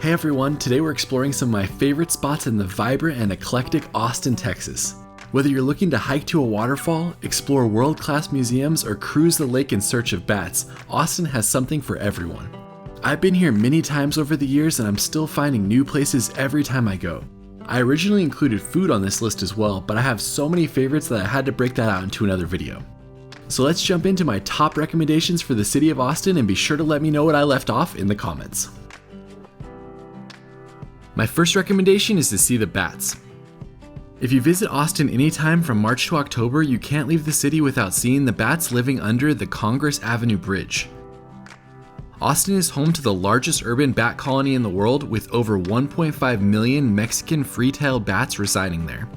Hey everyone, today we're exploring some of my favorite spots in the vibrant and eclectic Austin, Texas. Whether you're looking to hike to a waterfall, explore world-class museums, or cruise the lake in search of bats, Austin has something for everyone. I've been here many times over the years and I'm still finding new places every time I go. I originally included food on this list as well, but I have so many favorites that I had to break that out into another video. So let's jump into my top recommendations for the city of Austin and be sure to let me know what I left off in the comments. My first recommendation is to see the bats. If you visit Austin anytime from March to October, you can't leave the city without seeing the bats living under the Congress Avenue Bridge. Austin is home to the largest urban bat colony in the world, with over 1.5 million Mexican free-tailed bats residing there.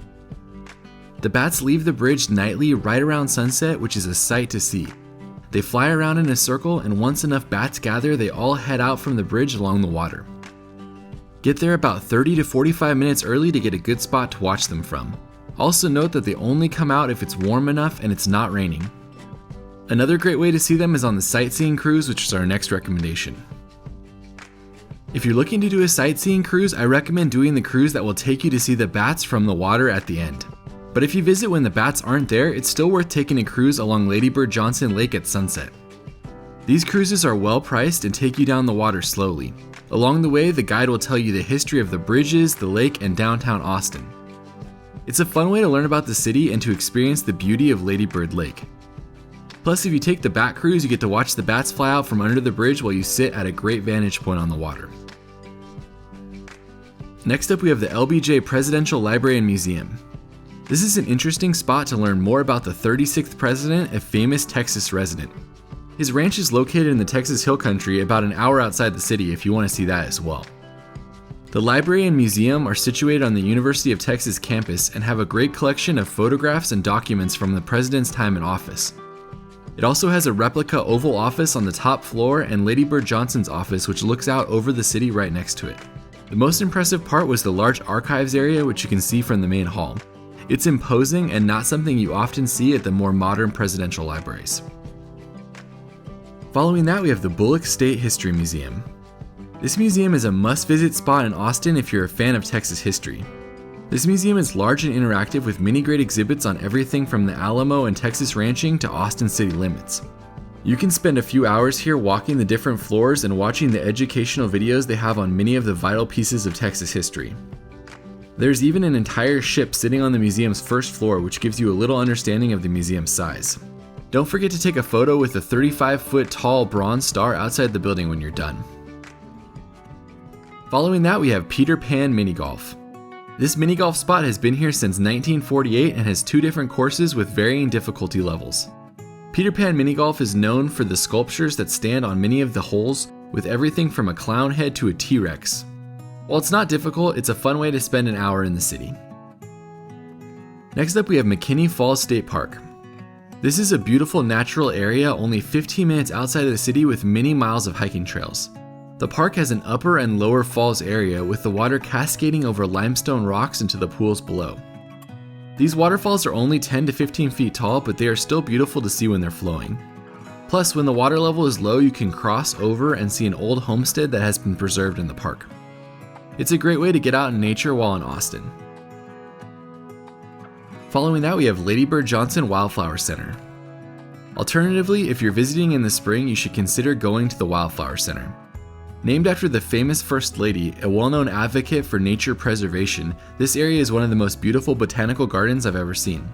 The bats leave the bridge nightly right around sunset, which is a sight to see. They fly around in a circle, and once enough bats gather, they all head out from the bridge along the water. Get there about 30 to 45 minutes early to get a good spot to watch them from. Also note that they only come out if it's warm enough and it's not raining. Another great way to see them is on the sightseeing cruise, which is our next recommendation. If you're looking to do a sightseeing cruise, I recommend doing the cruise that will take you to see the bats from the water at the end. But if you visit when the bats aren't there, it's still worth taking a cruise along Lady Bird Johnson Lake at sunset. These cruises are well priced and take you down the water slowly. Along the way, the guide will tell you the history of the bridges, the lake, and downtown Austin. It's a fun way to learn about the city and to experience the beauty of Lady Bird Lake. Plus, if you take the bat cruise, you get to watch the bats fly out from under the bridge while you sit at a great vantage point on the water. Next up, we have the LBJ Presidential Library and Museum. This is an interesting spot to learn more about the 36th president, a famous Texas resident. His ranch is located in the Texas Hill Country, about an hour outside the city if you want to see that as well. The library and museum are situated on the University of Texas campus and have a great collection of photographs and documents from the president's time in office. It also has a replica Oval Office on the top floor and Lady Bird Johnson's office, which looks out over the city right next to it. The most impressive part was the large archives area, which you can see from the main hall. It's imposing and not something you often see at the more modern presidential libraries. Following that, we have the Bullock State History Museum. This museum is a must-visit spot in Austin if you're a fan of Texas history. This museum is large and interactive with many great exhibits on everything from the Alamo and Texas ranching to Austin city limits. You can spend a few hours here walking the different floors and watching the educational videos they have on many of the vital pieces of Texas history. There's even an entire ship sitting on the museum's first floor, which gives you a little understanding of the museum's size. Don't forget to take a photo with the 35-foot tall bronze star outside the building when you're done. Following that, we have Peter Pan Mini Golf. This mini golf spot has been here since 1948 and has 2 different courses with varying difficulty levels. Peter Pan Mini Golf is known for the sculptures that stand on many of the holes, with everything from a clown head to a T-Rex. While it's not difficult, it's a fun way to spend an hour in the city. Next up, we have McKinney Falls State Park. This is a beautiful natural area only 15 minutes outside of the city with many miles of hiking trails. The park has an upper and lower falls area with the water cascading over limestone rocks into the pools below. These waterfalls are only 10 to 15 feet tall, but they are still beautiful to see when they're flowing. Plus, when the water level is low, you can cross over and see an old homestead that has been preserved in the park. It's a great way to get out in nature while in Austin. Following that, we have Lady Bird Johnson Wildflower Center. Alternatively, if you're visiting in the spring, you should consider going to the Wildflower Center. Named after the famous First Lady, a well-known advocate for nature preservation, this area is one of the most beautiful botanical gardens I've ever seen.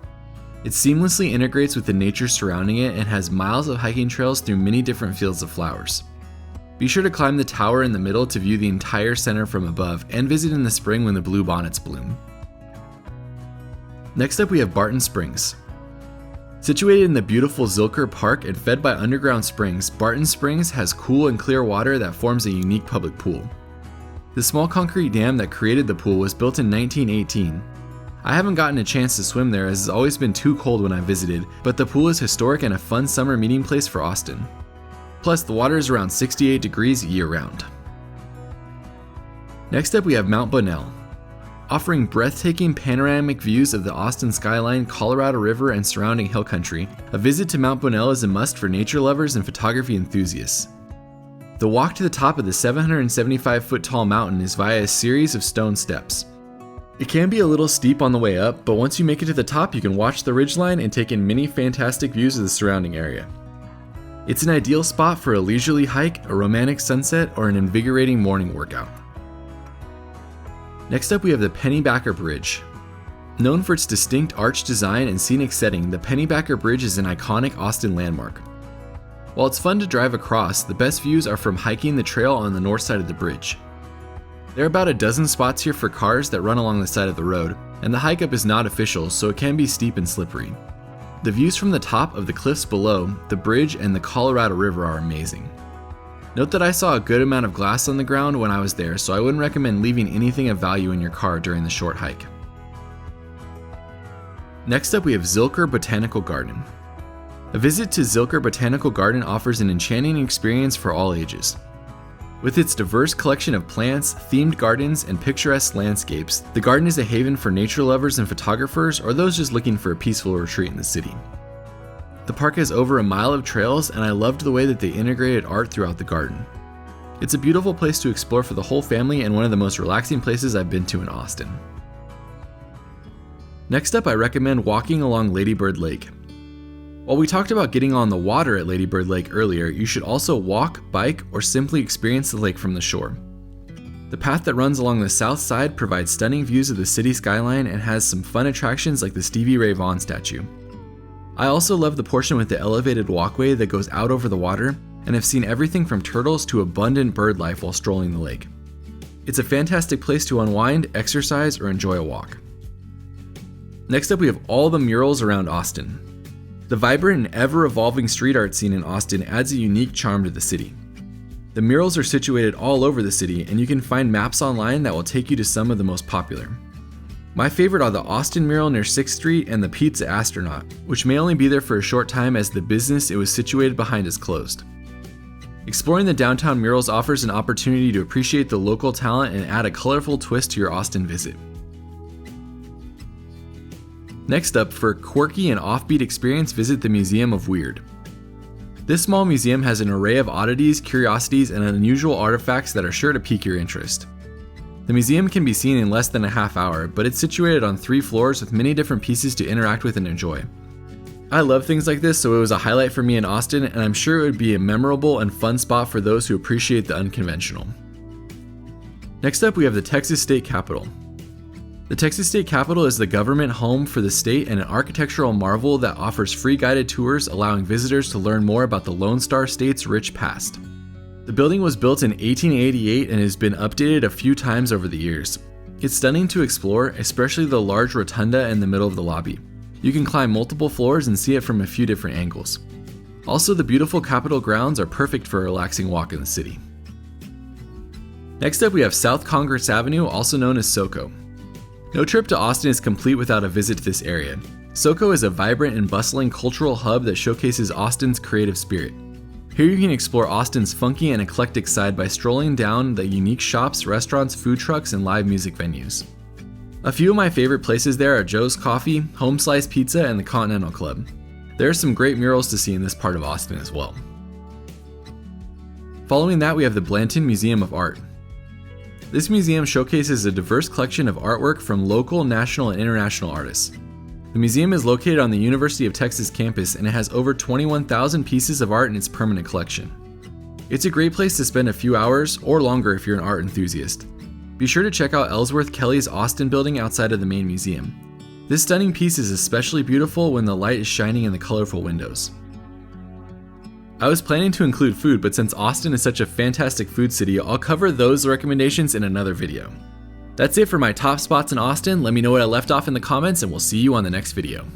It seamlessly integrates with the nature surrounding it and has miles of hiking trails through many different fields of flowers. Be sure to climb the tower in the middle to view the entire center from above and visit in the spring when the bluebonnets bloom. Next up, we have Barton Springs. Situated in the beautiful Zilker Park and fed by underground springs, Barton Springs has cool and clear water that forms a unique public pool. The small concrete dam that created the pool was built in 1918. I haven't gotten a chance to swim there as it's always been too cold when I visited, but the pool is historic and a fun summer meeting place for Austin. Plus, the water is around 68 degrees year-round. Next up, we have Mount Bonnell. Offering breathtaking panoramic views of the Austin skyline, Colorado River, and surrounding hill country, a visit to Mount Bonnell is a must for nature lovers and photography enthusiasts. The walk to the top of the 775-foot tall mountain is via a series of stone steps. It can be a little steep on the way up, but once you make it to the top, you can watch the ridgeline and take in many fantastic views of the surrounding area. It's an ideal spot for a leisurely hike, a romantic sunset, or an invigorating morning workout. Next up, we have the Pennybacker Bridge. Known for its distinct arch design and scenic setting, the Pennybacker Bridge is an iconic Austin landmark. While it's fun to drive across, the best views are from hiking the trail on the north side of the bridge. There are about a dozen spots here for cars that run along the side of the road, and the hike up is not official, so it can be steep and slippery. The views from the top of the cliffs below, the bridge, and the Colorado River are amazing. Note that I saw a good amount of glass on the ground when I was there, so I wouldn't recommend leaving anything of value in your car during the short hike. Next up, we have Zilker Botanical Garden. A visit to Zilker Botanical Garden offers an enchanting experience for all ages. With its diverse collection of plants, themed gardens, and picturesque landscapes, the garden is a haven for nature lovers and photographers, or those just looking for a peaceful retreat in the city. The park has over a mile of trails, and I loved the way that they integrated art throughout the garden. It's a beautiful place to explore for the whole family and one of the most relaxing places I've been to in Austin. Next up, I recommend walking along Lady Bird Lake. While we talked about getting on the water at Lady Bird Lake earlier, you should also walk, bike, or simply experience the lake from the shore. The path that runs along the south side provides stunning views of the city skyline and has some fun attractions like the Stevie Ray Vaughan statue. I also love the portion with the elevated walkway that goes out over the water, and have seen everything from turtles to abundant bird life while strolling the lake. It's a fantastic place to unwind, exercise, or enjoy a walk. Next up, we have all the murals around Austin. The vibrant and ever-evolving street art scene in Austin adds a unique charm to the city. The murals are situated all over the city, and you can find maps online that will take you to some of the most popular. My favorite are the Austin mural near 6th Street and the Pizza Astronaut, which may only be there for a short time as the business it was situated behind is closed. Exploring the downtown murals offers an opportunity to appreciate the local talent and add a colorful twist to your Austin visit. Next up, for a quirky and offbeat experience, visit the Museum of Weird. This small museum has an array of oddities, curiosities, and unusual artifacts that are sure to pique your interest. The museum can be seen in less than a half hour, but it's situated on 3 floors with many different pieces to interact with and enjoy. I love things like this, so it was a highlight for me in Austin, and I'm sure it would be a memorable and fun spot for those who appreciate the unconventional. Next up, we have the Texas State Capitol. The Texas State Capitol is the government home for the state and an architectural marvel that offers free guided tours allowing visitors to learn more about the Lone Star State's rich past. The building was built in 1888 and has been updated a few times over the years. It's stunning to explore, especially the large rotunda in the middle of the lobby. You can climb multiple floors and see it from a few different angles. Also, the beautiful Capitol grounds are perfect for a relaxing walk in the city. Next up, we have South Congress Avenue, also known as SoCo. No trip to Austin is complete without a visit to this area. SoCo is a vibrant and bustling cultural hub that showcases Austin's creative spirit. Here you can explore Austin's funky and eclectic side by strolling down the unique shops, restaurants, food trucks, and live music venues. A few of my favorite places there are Joe's Coffee, Home Slice Pizza, and the Continental Club. There are some great murals to see in this part of Austin as well. Following that, we have the Blanton Museum of Art. This museum showcases a diverse collection of artwork from local, national, and international artists. The museum is located on the University of Texas campus and it has over 21,000 pieces of art in its permanent collection. It's a great place to spend a few hours, or longer if you're an art enthusiast. Be sure to check out Ellsworth Kelly's Austin building outside of the main museum. This stunning piece is especially beautiful when the light is shining in the colorful windows. I was planning to include food, but since Austin is such a fantastic food city, I'll cover those recommendations in another video. That's it for my top spots in Austin. Let me know what I left off in the comments and we'll see you on the next video.